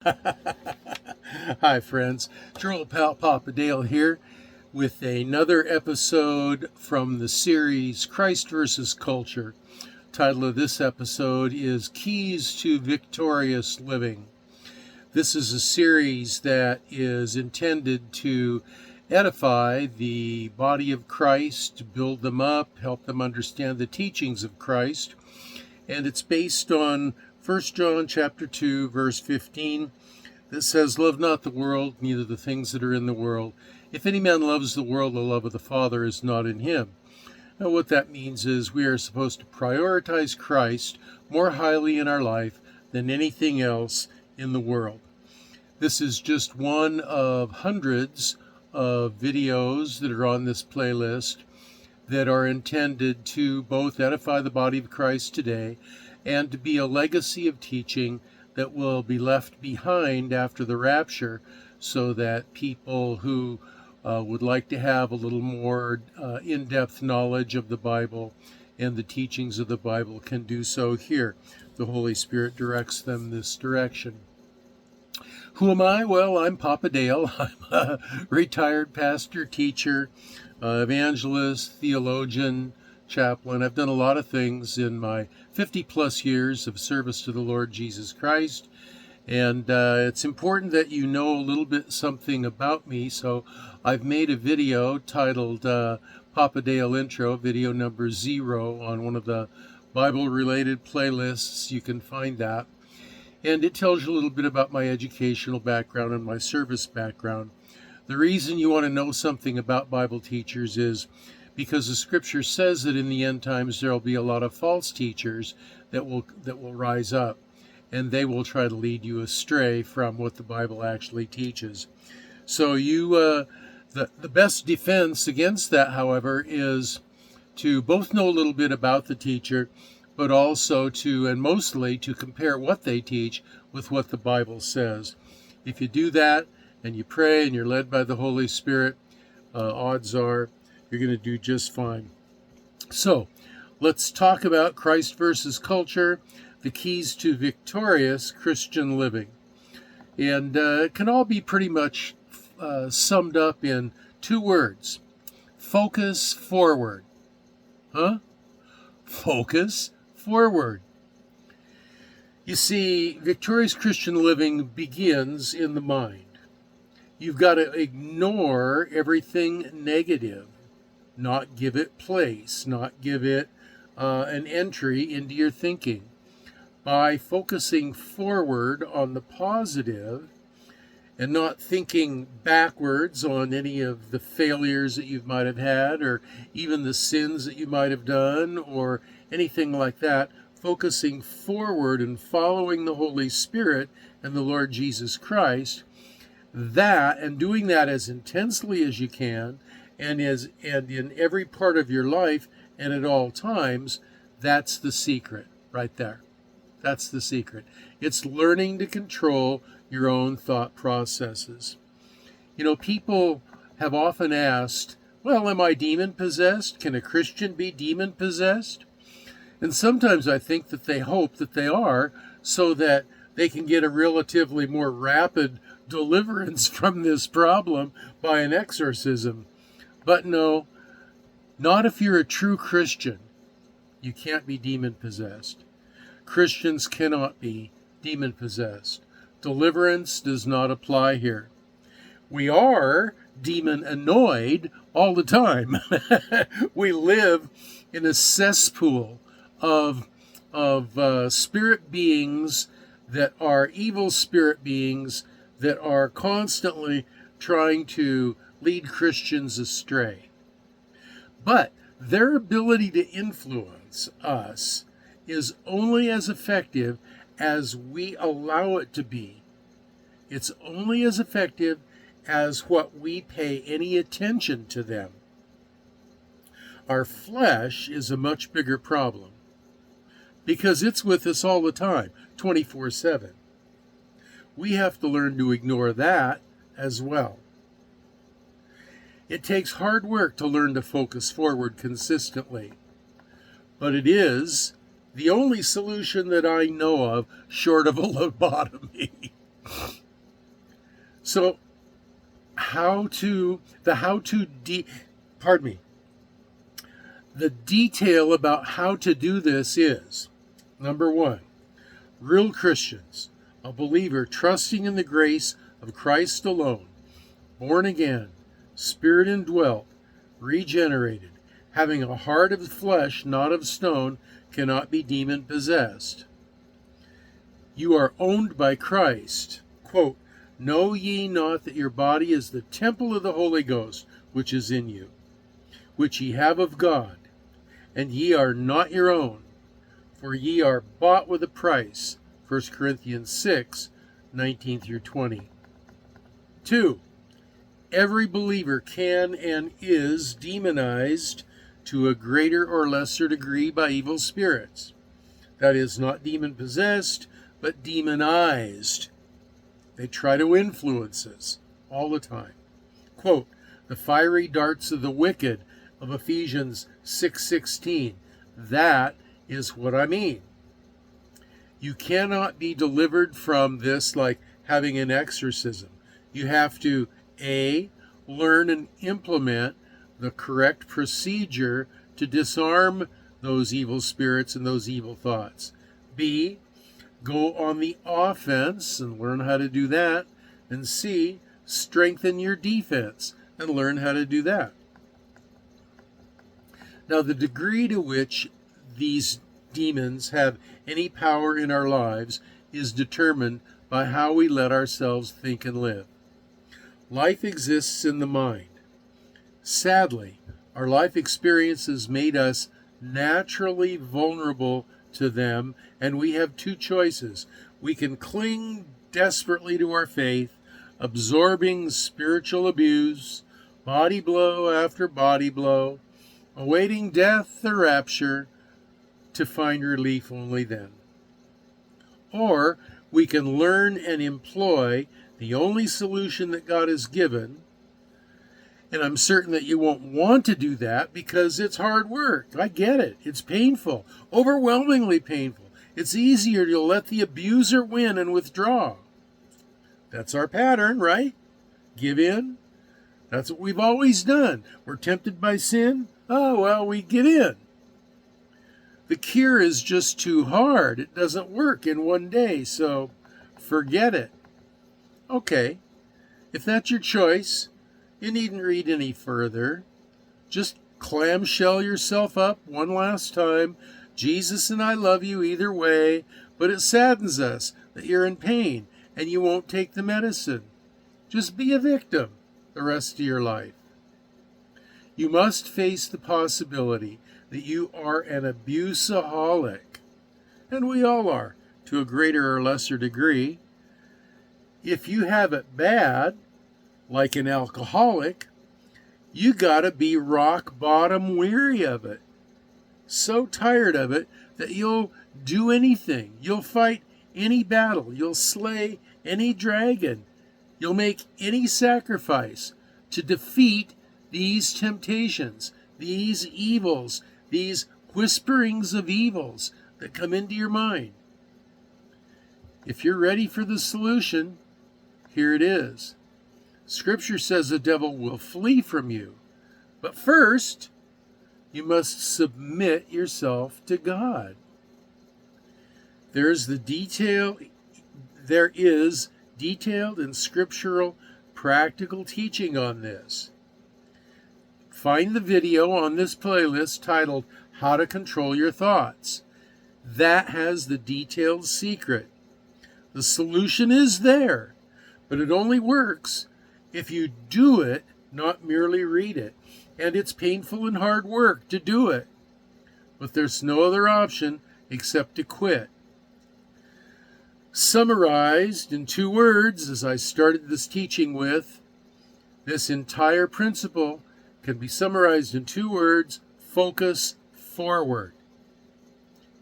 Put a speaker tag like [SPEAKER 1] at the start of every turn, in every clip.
[SPEAKER 1] Hi, friends. Joel Papa Dale here with another episode from the series Christ versus Culture. Title of this episode is Keys to Victorious Living. This is a series that is intended to edify the body of Christ, build them up, help them understand the teachings of Christ, and it's based on 1 John chapter 2 verse 15 that says, "Love not the world, neither the things that are in the world. If any man loves the world, the love of the Father is not in him." Now what that means is we are supposed to prioritize Christ more highly in our life than anything else in the world. This is just one of hundreds of videos that are on this playlist that are intended to both edify the body of Christ today and to be a legacy of teaching that will be left behind after the rapture, so that people who would like to have a little more in-depth knowledge of the Bible and the teachings of the Bible can do so here. The Holy Spirit directs them this direction. Who am I? Well, I'm Papa Dale. I'm a retired pastor, teacher, evangelist, theologian, chaplain. I've done a lot of things in my 50 plus years of service to the Lord Jesus Christ. And it's important that you know a little bit something about me. So I've made a video titled Papa Dale Intro, video number 0 on one of the Bible related playlists. You can find that. And it tells you a little bit about my educational background and my service background. The reason you want to know something about Bible teachers is because the scripture says that in the end times there will be a lot of false teachers that will rise up, and they will try to lead you astray from what the Bible actually teaches. So the best defense against that, however, is to both know a little bit about the teacher, but also to, and mostly, to compare what they teach with what the Bible says. If you do that, and you pray, and you're led by the Holy Spirit, odds are you're going to do just fine. So, let's talk about Christ versus culture, the keys to victorious Christian living. And it can all be pretty much summed up in 2 words. Focus forward. Focus forward. You see, victorious Christian living begins in the mind. You've got to ignore everything negative, not give it place, not give it an entry into your thinking. By focusing forward on the positive and not thinking backwards on any of the failures that you might have had, or even the sins that you might have done, or anything like that, focusing forward and following the Holy Spirit and the Lord Jesus Christ, and doing that as intensely as you can, and in every part of your life and at all times, that's the secret right there. That's the secret. It's learning to control your own thought processes. You know, people have often asked, well, am I demon possessed? Can a Christian be demon possessed? And sometimes I think that they hope that they are, so that they can get a relatively more rapid deliverance from this problem by an exorcism. But no, not if you're a true Christian. You can't be demon possessed. Christians cannot be demon possessed. Deliverance does not apply here. We are demon annoyed all the time. We live in a cesspool of spirit beings that are evil spirit beings that are constantly trying to lead Christians astray. But their ability to influence us is only as effective as we allow it to be. It's only as effective as what we pay any attention to them. Our flesh is a much bigger problem because it's with us all the time, 24/7. We have to learn to ignore that as well. It takes hard work to learn to focus forward consistently, but it is the only solution that I know of short of a lobotomy. So, the detail about how to do this is, number one, real Christians, a believer trusting in the grace of Christ alone, born again, spirit indwelt, regenerated, having a heart of flesh, not of stone, cannot be demon possessed. You are owned by Christ. Quote, know ye not that your body is the temple of the Holy Ghost, which is in you, which ye have of God, and ye are not your own, for ye are bought with a price. 1 Corinthians 6, 19 through 20. 2. Every believer can and is demonized to a greater or lesser degree by evil spirits. That is, not demon-possessed, but demonized. They try to influence us all the time. Quote, the fiery darts of the wicked of Ephesians 6:16. That is what I mean. You cannot be delivered from this like having an exorcism. You have to, A, learn and implement the correct procedure to disarm those evil spirits and those evil thoughts. B, go on the offense and learn how to do that. And C, strengthen your defense and learn how to do that. Now, the degree to which these demons have any power in our lives is determined by how we let ourselves think and live. Life exists in the mind. Sadly, our life experiences made us naturally vulnerable to them, and we have two choices. We can cling desperately to our faith, absorbing spiritual abuse, body blow after body blow, awaiting death or rapture to find relief only then. Or we can learn and employ the only solution that God has given, and I'm certain that you won't want to do that because it's hard work. I get it. It's painful, overwhelmingly painful. It's easier to let the abuser win and withdraw. That's our pattern, right? Give in. That's what we've always done. We're tempted by sin. Oh, well, we give in. The cure is just too hard. It doesn't work in one day, so forget it. Okay, if that's your choice, you needn't read any further. Just clamshell yourself up one last time. Jesus and I love you either way, but it saddens us that you're in pain and you won't take the medicine. Just be a victim the rest of your life. You must face the possibility that you are an abuseaholic, and we all are, to a greater or lesser degree. If you have it bad, like an alcoholic, you gotta be rock bottom weary of it. So tired of it that you'll do anything. You'll fight any battle. You'll slay any dragon. You'll make any sacrifice to defeat these temptations, these evils, these whisperings of evils that come into your mind. If you're ready for the solution, here it is. Scripture says the devil will flee from you. But first, you must submit yourself to God. There is detailed and scriptural practical teaching on this. Find the video on this playlist titled How to Control Your Thoughts. That has the detailed secret. The solution is there, but it only works if you do it, not merely read it. And it's painful and hard work to do it. But there's no other option except to quit. Summarized in 2 words, as I started this teaching with, this entire principle can be summarized in 2 words: focus forward.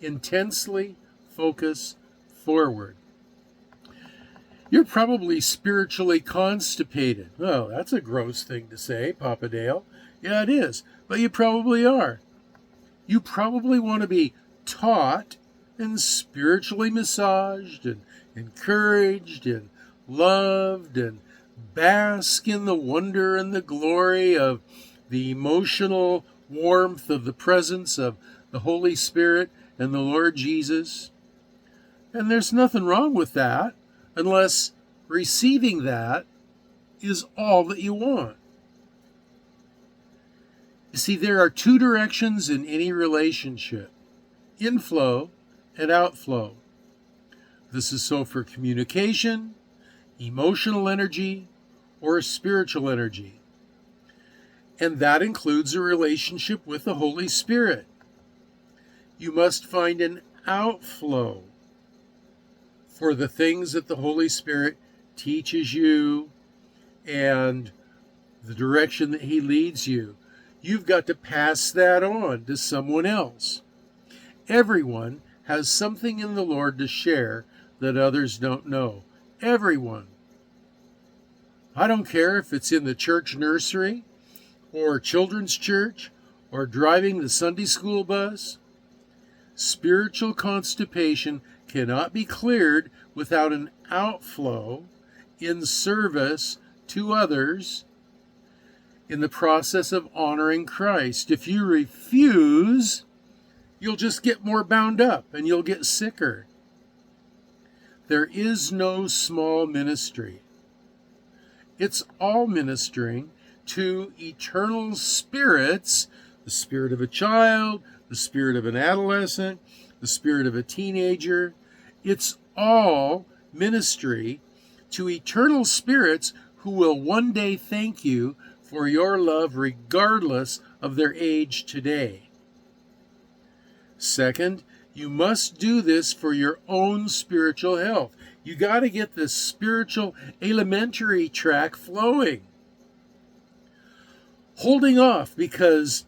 [SPEAKER 1] Intensely focus forward. You're probably spiritually constipated. Oh, that's a gross thing to say, Papa Dale. Yeah, it is, but you probably are. You probably want to be taught and spiritually massaged and encouraged and loved and bask in the wonder and the glory of the emotional warmth of the presence of the Holy Spirit and the Lord Jesus. And there's nothing wrong with that unless receiving that is all that you want. You see, there are two directions in any relationship: inflow and outflow. This is so for communication, emotional energy, or spiritual energy. And that includes a relationship with the Holy Spirit. You must find an outflow for the things that the Holy Spirit teaches you and the direction that He leads you. You've got to pass that on to someone else. Everyone has something in the Lord to share that others don't know. Everyone. I don't care if it's in the church nursery or children's church or driving the Sunday school bus. Spiritual constipation cannot be cleared without an outflow in service to others in the process of honoring Christ. If you refuse, you'll just get more bound up and you'll get sicker. There is no small ministry. It's all ministering to eternal spirits, the spirit of a child, the spirit of an adolescent, the spirit of a teenager. It's all ministry to eternal spirits who will one day thank you for your love regardless of their age today. Second, you must do this for your own spiritual health. You got to get the spiritual alimentary track flowing. Holding off because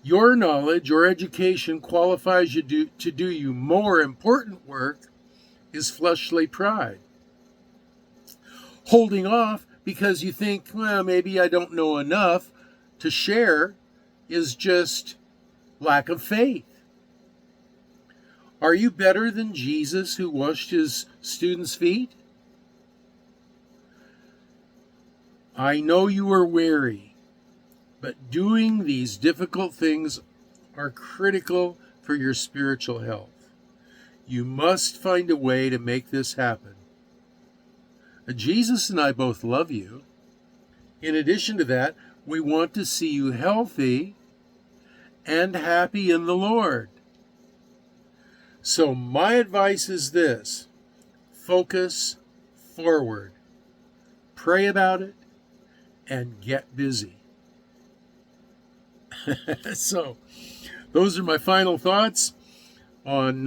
[SPEAKER 1] your knowledge or education qualifies you to do you more important work is fleshly pride. Holding off because you think, well, maybe I don't know enough to share is just lack of faith. Are you better than Jesus who washed his students' feet? I know you are weary, but doing these difficult things are critical for your spiritual health. You must find a way to make this happen. Jesus and I both love you. In addition to that, we want to see you healthy and happy in the Lord. So my advice is this: focus forward, pray about it, and get busy. So those are my final thoughts on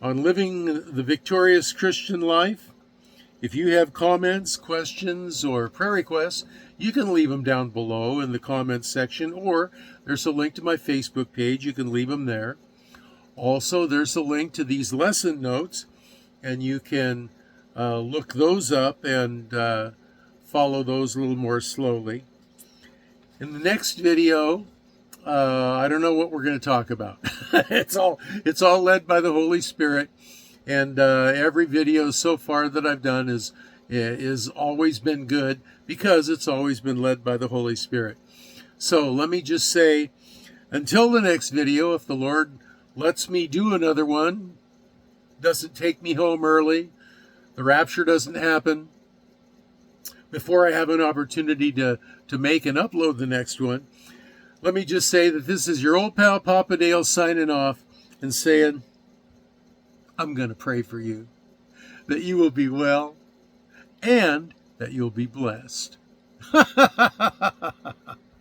[SPEAKER 1] living the victorious Christian life. If you have comments, questions, or prayer requests, you can leave them down below in the comments section, or there's a link to my Facebook page. You can leave them there. Also, there's a link to these lesson notes, and you can look those up and follow those a little more slowly. In the next video, I don't know what we're going to talk about. It's all led by the Holy Spirit, and every video so far that I've done is always been good because it's always been led by the Holy Spirit. So let me just say, until the next video, if the Lord lets me do another one, doesn't take me home early, the rapture doesn't happen before I have an opportunity to make and upload the next one, let me just say that this is your old pal Papa Dale signing off and saying, I'm going to pray for you, that you will be well and that you'll be blessed.